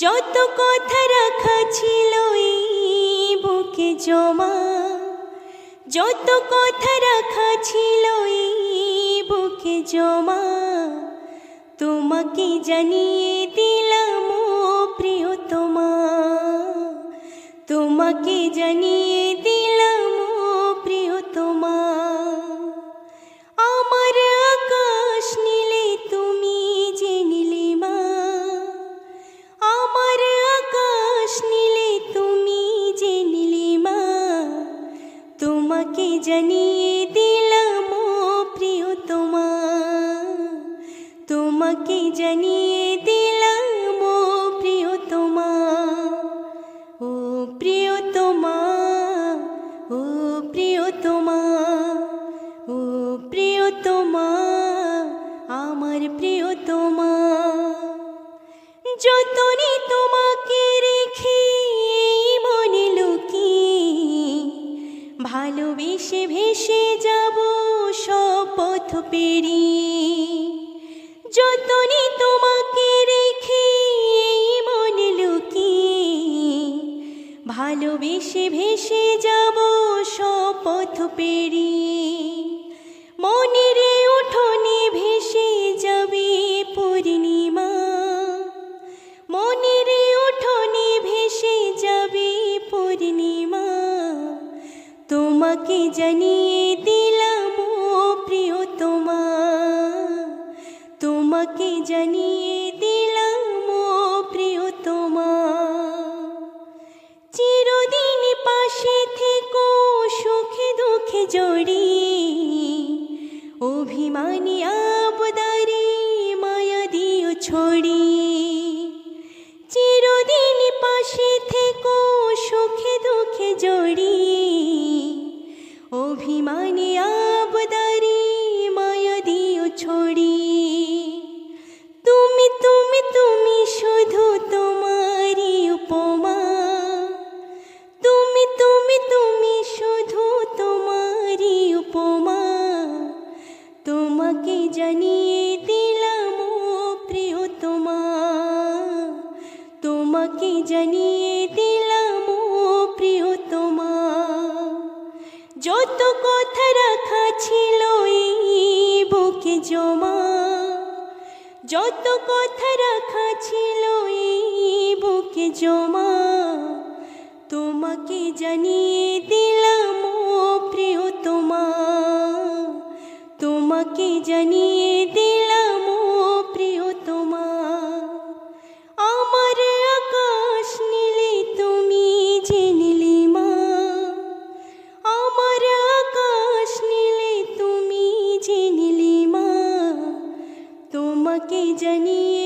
যত কথা রাখা ছিল এই বুকে জমা, যত কথা রাখা ছিল এই বুকে জমা, তোমাকে জানিয়ে দিলাম ও প্রিয়তমা, তোমাকে জানিয়ে দিলাম ও প্রিয়তমা। আমার আকাশ নীলে তুমি যে নীলিমা, আমার আকাশ নীলে তুমি যে নীলিমা, তোমাকে জানিয়ে দিলাম ও প্রিয়তমা, তোমাকে জানিয়ে দিলাম ও প্রিয়তমা। ও প্রিয়তমা, ও প্রিয়তমা, ও প্রিয়তমা, আমার প্রিয়তমা। যতনে তোমাকে রেখে মনে লুকিয়ে, ভালোবেসে ভেসে যাব সব পথ পেরিয়ে। যতনে তোমাকে রেখে মনে লুকিয়ে, ভালোবেসে ভেসে যাব সব পথ পেরিয়ে। মনের উঠোনে ভেসে যাবে পূর্ণিমা, মনের উঠোনে ভেসে যাবে পূর্ণিমা, তোমাকে জানিয়ে দিলাম ও প্রিয়তমা, তোমাকে জানিয়ে দিলাম ও প্রিয়তমা। চিরদিন পাশে থেকো সুখে দুঃখে জড়িয়ে, অভিমানী আবদারে মায়া দিও ছড়িয়ে। চিরদিন পাশে থেকো সুখে দুঃখে জড়িয়ে, অভিমানী আবদারে মায়া দিও ছড়িয়ে। তুমি তুমি তুমি শুধু তোমারই উপমা, তুমি তুমি তুমি শুধু তোমারই উপমা, তোমাকে জানিয়ে দিলাম ও প্রিয়তমা, তোমাকে জানিয়ে দিলাম ও প্রিয়তমা। যত কথা রাখা ছিল এই বুকে জমা, যত কথা রাখা ছিল এই বুকে জমা, তোমাকে জানিয়ে দিলাম ও প্রিয়তমা, তোমাকে জানিয়ে দিলাম ও প্রিয়তমা। আমার আকাশ নীলে তুমি যে নীলিমা, আমার আকাশ নীলে তুমি যে নীলিমা, তোমাকে জানিয়ে